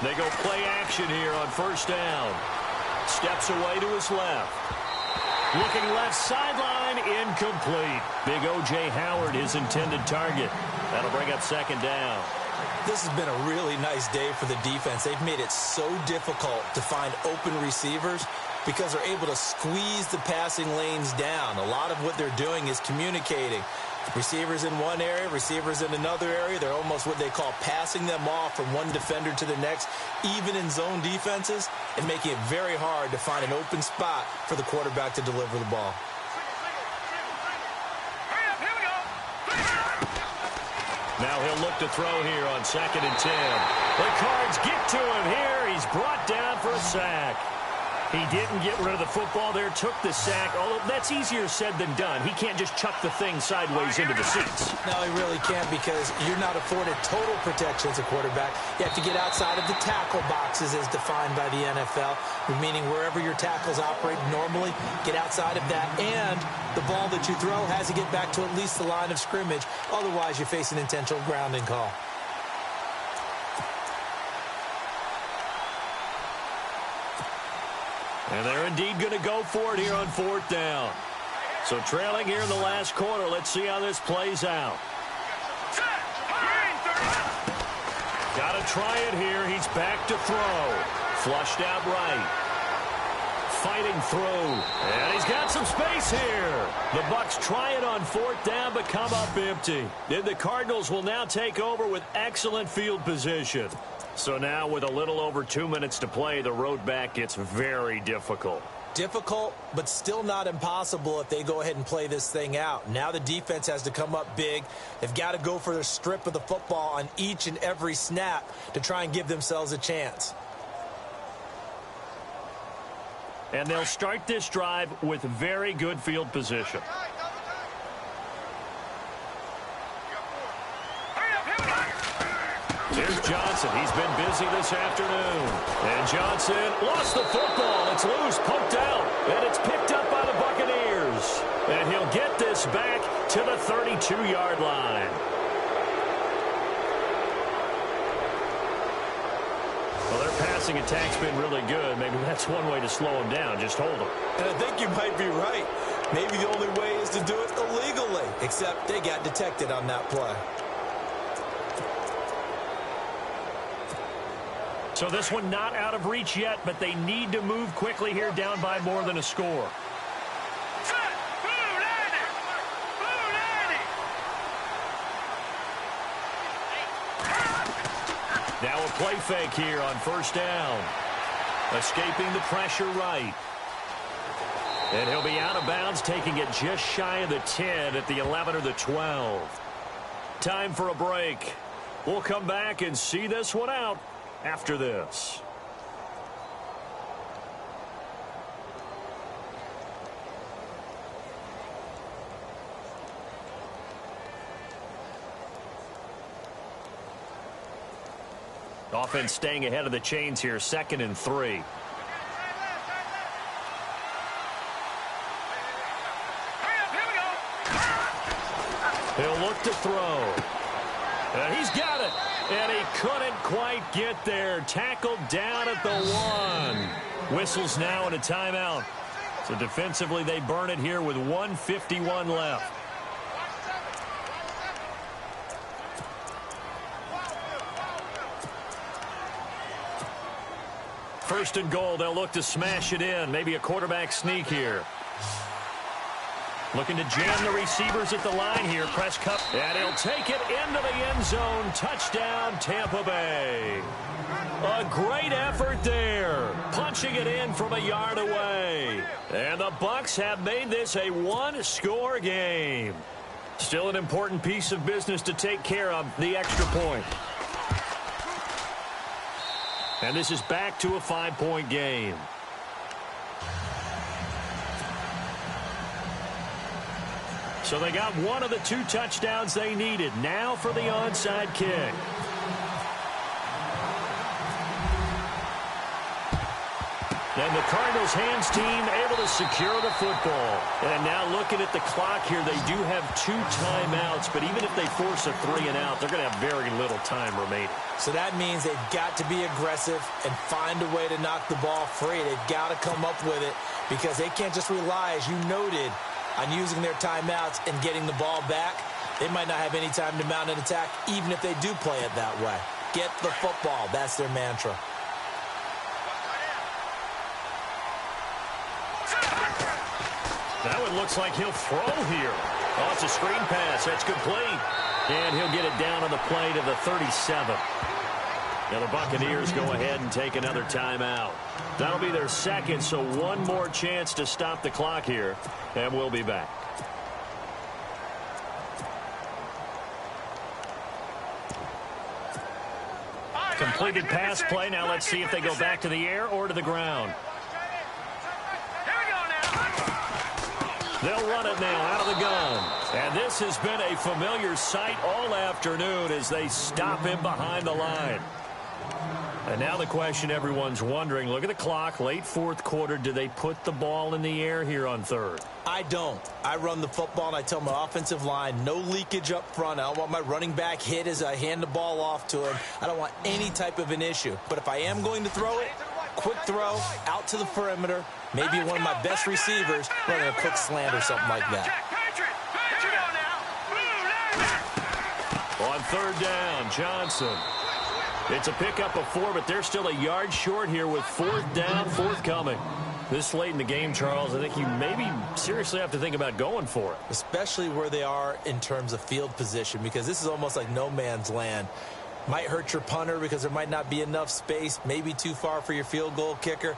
They go play action here on 1st down. Steps away to his left. Looking left sideline, incomplete. Big O.J. Howard, his intended target. That'll bring up 2nd down. This has been a really nice day for the defense. They've made it so difficult to find open receivers because they're able to squeeze the passing lanes down. A lot of what they're doing is communicating. Receivers in one area, receivers in another area. They're almost what they call passing them off from one defender to the next, even in zone defenses, and making it very hard to find an open spot for the quarterback to deliver the ball. Now he'll look to throw here on 2nd and 10. The Cards get to him here. He's brought down for a sack. He didn't get rid of the football there, took the sack, although that's easier said than done. He can't just chuck the thing sideways into the seats. No, he really can't, because you're not afforded total protection as a quarterback. You have to get outside of the tackle boxes as defined by the NFL, meaning wherever your tackles operate normally, get outside of that, and the ball that you throw has to get back to at least the line of scrimmage. Otherwise, you face an intentional grounding call. And they're indeed going to go for it here on 4th down. So trailing here in the last quarter. Let's see how this plays out. Got to try it here. He's back to throw. Flushed out right. Fighting through. And he's got some space here. The Bucs try it on 4th down, but come up empty. Then the Cardinals will now take over with excellent field position. So now with a little over 2 minutes to play, the road back gets very difficult. Difficult, but still not impossible if they go ahead and play this thing out. Now the defense has to come up big. They've got to go for their strip of the football on each and every snap to try and give themselves a chance. And they'll start this drive with very good field position. Here's Johnson. He's been busy this afternoon. And Johnson lost the football. It's loose, poked out, and it's picked up by the Buccaneers. And he'll get this back to the 32-yard line. Well, their passing attack's been really good. Maybe that's one way to slow them down. Just hold them. And I think you might be right. Maybe the only way is to do it illegally, except they got detected on that play. So this one not out of reach yet, but they need to move quickly here, down by more than a score. Now a play fake here on first down. Escaping the pressure right. And he'll be out of bounds, taking it just shy of the 10 at the 11 or the 12. Time for a break. We'll come back and see this one out after this. Offense staying ahead of the chains here, 2nd and 3. He'll look to throw. And he's got it. And he couldn't quite get there. Tackled down at the 1. Whistles now and a timeout. So defensively they burn it here with 1:51 left. First and goal, they'll look to smash it in. Maybe a quarterback sneak here. Looking to jam the receivers at the line here. Press cup. And he'll take it into the end zone. Touchdown, Tampa Bay. A great effort there. Punching it in from a yard away. And the Bucs have made this a one-score game. Still an important piece of business to take care of, the extra point. And this is back to a 5-point game. So they got one of the 2 touchdowns they needed. Now for the onside kick. And the Cardinals hands team able to secure the football. And now looking at the clock here, they do have 2 timeouts, but even if they force a 3 and out, they're going to have very little time remaining. So that means they've got to be aggressive and find a way to knock the ball free. They've got to come up with it because they can't just rely, as you noted, on using their timeouts and getting the ball back. They might not have any time to mount an attack, even if they do play it that way. Get the football. That's their mantra. That one looks like he'll throw here. Oh, it's a screen pass. That's complete. And he'll get it down on the play to the 37. Now the Buccaneers go ahead and take another timeout. That'll be their 2nd, so one more chance to stop the clock here. And we'll be back. Completed pass play. Now let's see if they go back to the air or to the ground. They'll run it now out of the gun. And this has been a familiar sight all afternoon as they stop him behind the line. And now the question everyone's wondering, look at the clock, late 4th quarter, do they put the ball in the air here on 3rd? I don't. I run the football, and I tell my offensive line, no leakage up front. I don't want my running back hit as I hand the ball off to him. I don't want any type of an issue. But if I am going to throw it, quick throw, out to the perimeter, maybe one of my best receivers running a quick slant or something like that. On 3rd down, Johnson. It's a pickup of 4, but they're still a yard short here with 4th down, forthcoming. This late in the game, Charles, I think you maybe seriously have to think about going for it. Especially where they are in terms of field position, because this is almost like no man's land. Might hurt your punter because there might not be enough space, maybe too far for your field goal kicker.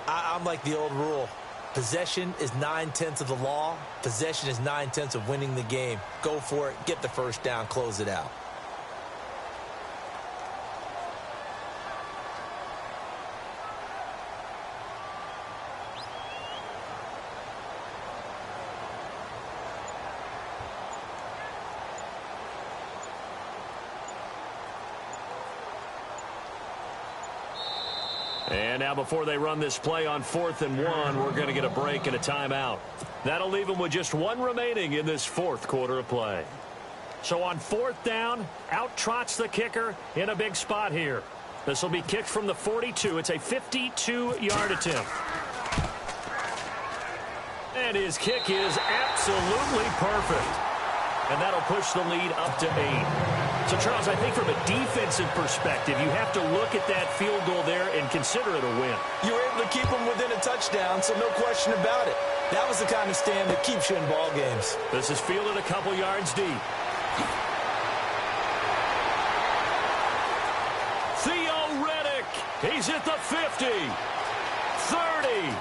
I'm like the old rule. Possession is 9/10 of the law. Possession is 9/10 of winning the game. Go for it. Get the first down. Close it out. And now before they run this play on 4th and 1, we're going to get a break and a timeout. That'll leave them with just one remaining in this 4th quarter of play. So on 4th down, out trots the kicker in a big spot here. This will be kicked from the 42. It's a 52-yard attempt. And his kick is absolutely perfect. And that'll push the lead up to 8. So, Charles, I think from a defensive perspective, you have to look at that field goal there and consider it a win. You were able to keep them within a touchdown, so no question about it. That was the kind of stand that keeps you in ball games. This is fielded a couple yards deep. He's at the 50, 30,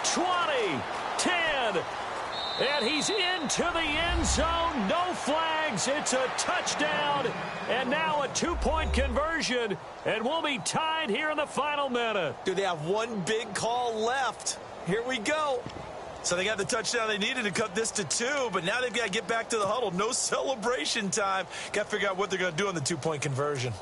20, 10, and he's into the end zone. No flags. It's a touchdown, and now a 2-point conversion, and we'll be tied here in the final minute. Do they have one big call left? Here we go. So they got the touchdown they needed to cut this to 2, but now they've got to get back to the huddle. No celebration time. Got to figure out what they're going to do on the 2-point conversion.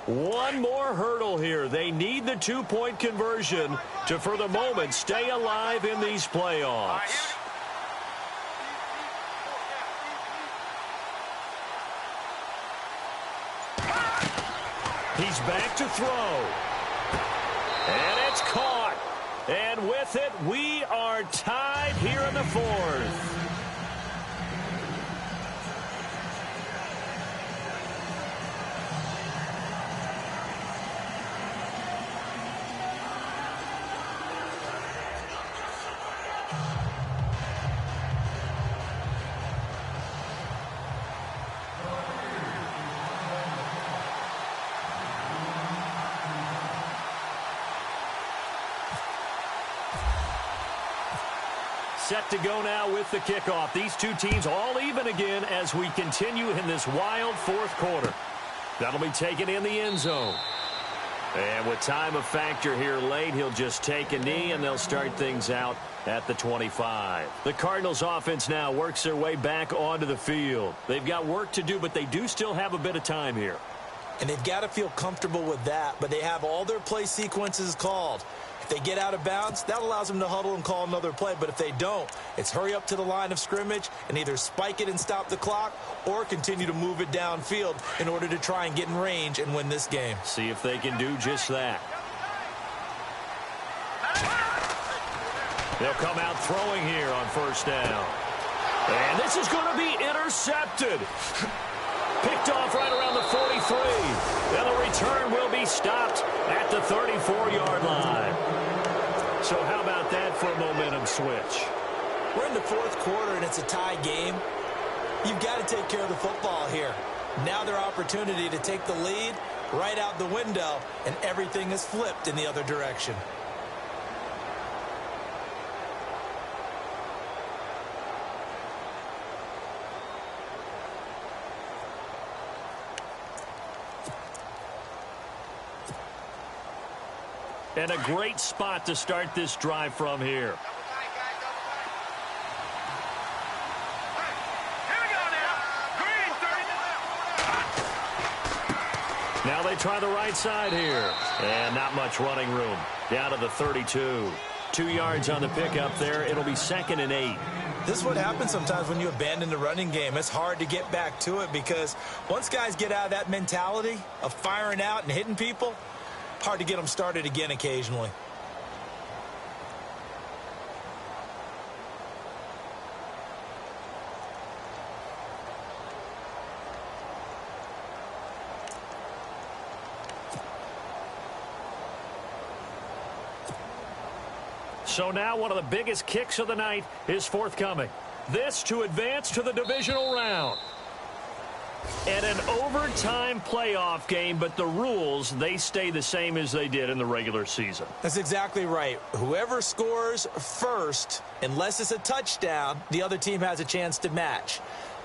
One more hurdle here. They need the 2-point conversion to, for the moment, stay alive in these playoffs. He's back to throw. And it's caught. And with it, we are tied here in the 4th. Set to go now with the kickoff. These two teams all even again as we continue in this wild 4th quarter. That'll be taken in the end zone. And with time of factor here late, he'll just take a knee, and they'll start things out at the 25. The Cardinals offense now works their way back onto the field. They've got work to do, but they do still have a bit of time here. And they've got to feel comfortable with that, but they have all their play sequences called. If they get out of bounds, that allows them to huddle and call another play. But if they don't, it's hurry up to the line of scrimmage and either spike it and stop the clock or continue to move it downfield in order to try and get in range and win this game. See if they can do just that. They'll come out throwing here on 1st down. And this is going to be intercepted. Picked off right around the 43. And the return will be stopped at the 34-yard line. So how about that for a momentum switch? We're in the 4th quarter, and it's a tie game. You've got to take care of the football here. Now their opportunity to take the lead right out the window, and everything is flipped in the other direction. And a great spot to start this drive from here. Now they try the right side here. And not much running room. Down to the 32. 2 yards on the pickup there. It'll be 2nd and 8. This is what happens sometimes when you abandon the running game. It's hard to get back to it because once guys get out of that mentality of firing out and hitting people, hard to get them started again occasionally. So now one of the biggest kicks of the night is forthcoming. This to advance to the divisional round. And an overtime playoff game, but the rules, they stay the same as they did in the regular season. That's exactly right. Whoever scores first, unless it's a touchdown, the other team has a chance to match.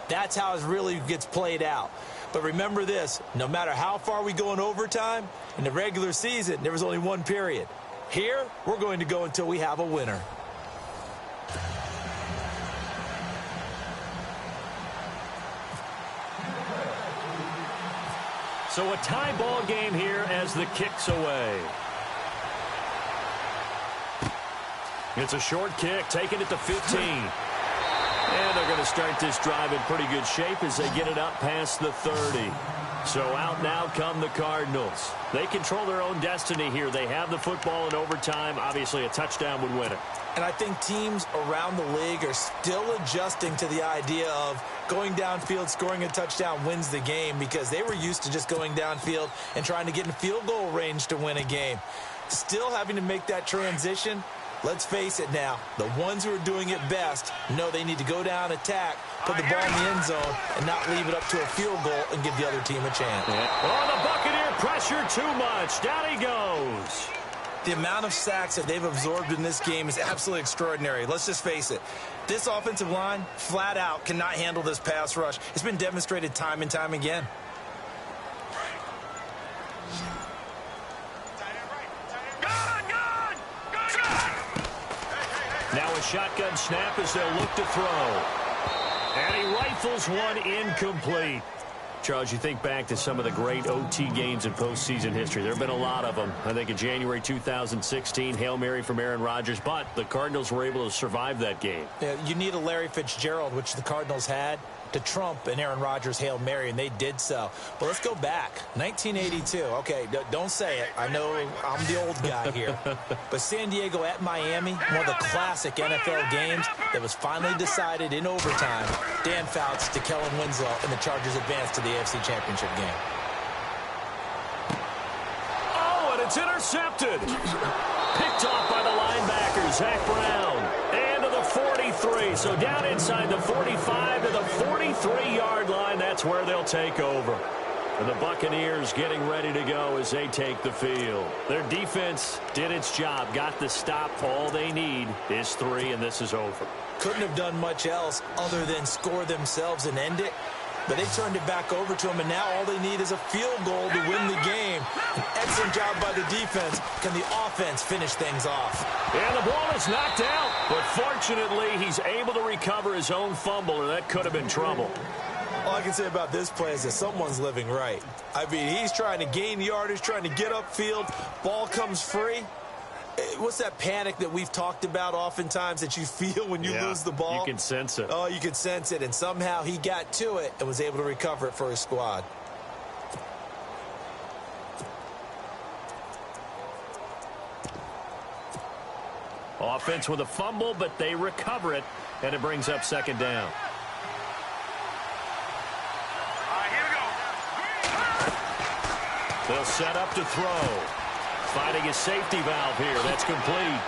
That's how it really gets played out. But remember this, no matter how far we go in overtime, in the regular season, there was only one period. Here, we're going to go until we have a winner. So a tie ball game here as the kick's away. It's a short kick, taking it to 15. And they're going to start this drive in pretty good shape as they get it up past the 30. So out now come the Cardinals. They control their own destiny here. They have the football in overtime. Obviously, a touchdown would win it. And I think teams around the league are still adjusting to the idea of going downfield, scoring a touchdown wins the game, because they were used to just going downfield and trying to get in field goal range to win a game. Still having to make that transition. Let's face it now, the ones who are doing it best know they need to go down, attack, put the ball in the end zone, and not leave it up to a field goal and give the other team a chance. Yeah. Oh, the Buccaneer pressure too much. Down he goes. The amount of sacks that they've absorbed in this game is absolutely extraordinary. Let's just face it. This offensive line, flat out, cannot handle this pass rush. It's been demonstrated time and time again. Now a shotgun snap as they'll look to throw. And he rifles one incomplete. Charles, you think back to some of the great OT games in postseason history. There have been a lot of them. I think in January 2016, Hail Mary from Aaron Rodgers, but the Cardinals were able to survive that game. Yeah, you need a Larry Fitzgerald, which the Cardinals had, to trump an Aaron Rodgers Hail Mary, and they did so. But let's go back. 1982. Okay, don't say it. I know I'm the old guy here. But San Diego at Miami, one of the classic NFL games that was finally decided in overtime. Dan Fouts to Kellen Winslow, and the Chargers advanced to the AFC Championship game. Oh, and it's intercepted. Picked off by the linebacker, Zach Brown. And to the 43. So down inside the 45 to the 43-yard line. That's where they'll take over. And the Buccaneers getting ready to go as they take the field. Their defense did its job, got the stop. All they need is 3, and this is over. Couldn't have done much else other than score themselves and end it. But they turned it back over to them, and now all they need is a field goal to win the game. An excellent job by the defense. Can the offense finish things off? And the ball is knocked out. But fortunately, he's able to recover his own fumble, or that could have been trouble. All I can say about this play is that someone's living right. I mean, he's trying to gain yardage, trying to get upfield. Ball comes free. What's that panic that we've talked about oftentimes that you feel when you lose the ball? You can sense it. Oh, you can sense it. And somehow he got to it and was able to recover it for his squad. Offense with a fumble, but they recover it, and it brings up second down. Here we go. They'll set up to throw. Finding his safety valve here. That's complete.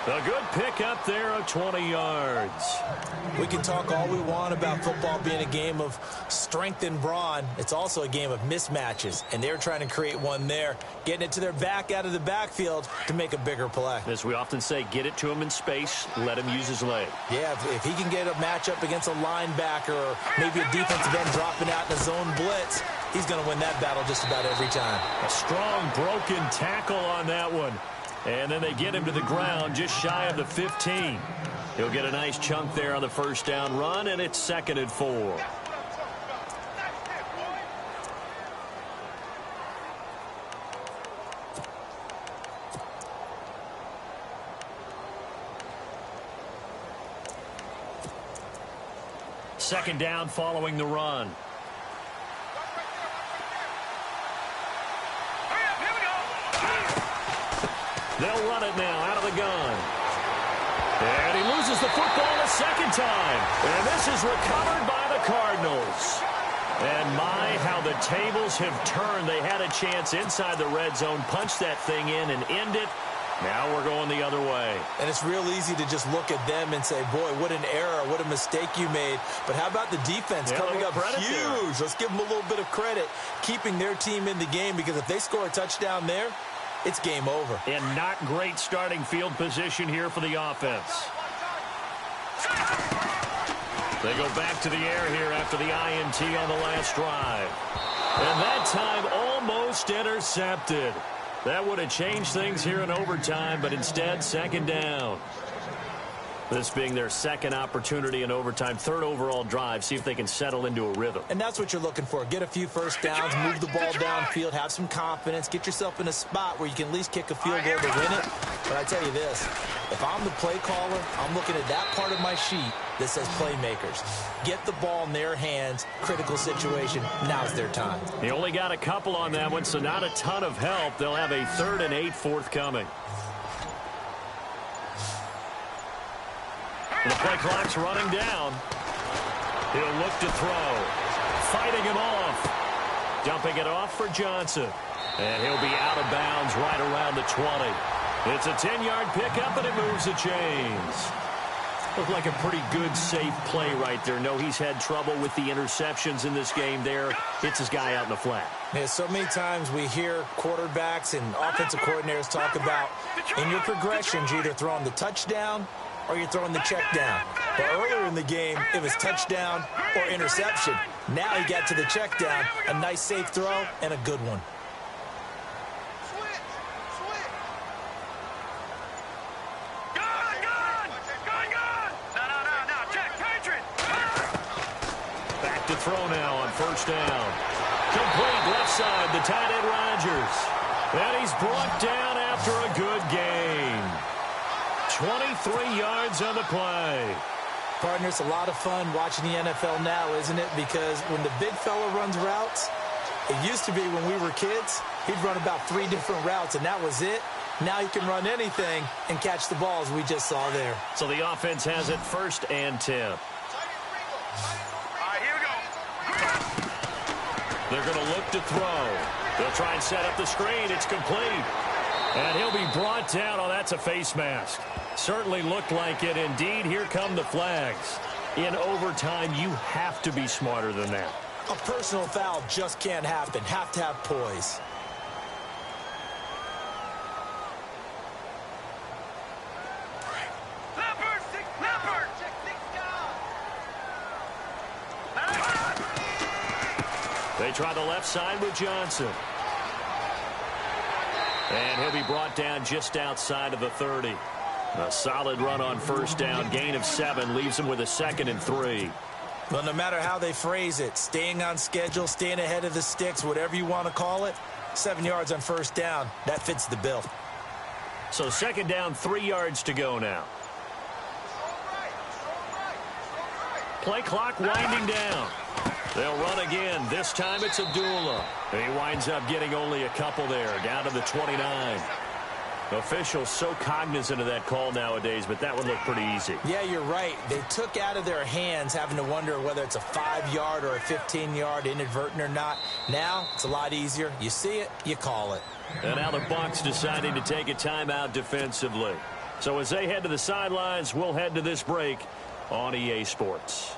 A good pick up there of 20 yards. We can talk all we want about football being a game of strength and brawn. It's also a game of mismatches, and they're trying to create one there, getting it to their back out of the backfield to make a bigger play. As we often say, get it to him in space, let him use his leg. Yeah, if he can get a matchup against a linebacker or maybe a defensive end dropping out in a zone blitz, he's going to win that battle just about every time. A strong broken tackle on that one. And then they get him to the ground just shy of the 15. He'll get a nice chunk there on the first down run, and it's 2nd and 4. Second down following the run. They'll run it now out of the gun. And he loses the football a second time. And this is recovered by the Cardinals. And my, how the tables have turned. They had a chance inside the red zone, punch that thing in and end it. Now we're going the other way. And it's real easy to just look at them and say, boy, what an error, what a mistake you made. But how about the defense coming up huge? Let's give them a little bit of credit, keeping their team in the game, because if they score a touchdown there, it's game over. And not great starting field position here for the offense. They go back to the air here after the INT on the last drive. And that time almost intercepted. That would have changed things here in overtime, but instead, second down. This being their second opportunity in overtime, third overall drive, see if they can settle into a rhythm. And that's what you're looking for. Get a few first downs, move the ball downfield, have some confidence, get yourself in a spot where you can at least kick a field goal to win it. But I tell you this, if I'm the play caller, I'm looking at that part of my sheet that says playmakers. Get the ball in their hands, critical situation, now's their time. He only got a couple on that one, so not a ton of help. They'll have a 3rd and 8 forthcoming. The play clock's running down. He'll look to throw. Fighting him off. Dumping it off for Johnson. And he'll be out of bounds right around the 20. It's a 10-yard pickup, and it moves the chains. Looked like a pretty good, safe play right there. No, he's had trouble with the interceptions in this game there. Hits his guy out in the flat. Yeah, so many times we hear quarterbacks and offensive coordinators talk about in your progressions, you're either throwing the touchdown or you're throwing the check down. But earlier in the game, it was touchdown or interception. Now he got to the check down, a nice safe throw, and a good one. Back to throw now on first down. Complete left side, the tight end Rodgers. And he's brought down after a good gain. 23 yards on the play. Partner, it's a lot of fun watching the NFL now, isn't it? Because when the big fella runs routes, it used to be when we were kids, he'd run about 3 different routes, and that was it. Now he can run anything and catch the balls we just saw there. So the offense has it 1st and 10. All right, here we go. They're going to look to throw. They'll try and set up the screen. It's complete. And he'll be brought down. Oh, that's a face mask. Certainly looked like it. Indeed, here come the flags. In overtime, you have to be smarter than that. A personal foul just can't happen. Have to have poise. They try the left side with Johnson. And he'll be brought down just outside of the 30. A solid run on first down. Gain of 7 leaves him with a 2nd and 3. Well, no matter how they phrase it, staying on schedule, staying ahead of the sticks, whatever you want to call it, 7 yards on first down, that fits the bill. So 2nd down, 3 yards to go now. Play clock winding down. They'll run again. This time it's Abdullah. He winds up getting only a couple there, down to the 29. Officials so cognizant of that call nowadays, but that would look pretty easy. Yeah, you're right. They took out of their hands having to wonder whether it's a 5-yard or a 15-yard, inadvertent or not. Now it's a lot easier. You see it, you call it. And now the Bucs deciding to take a timeout defensively. So as they head to the sidelines, we'll head to this break on EA Sports.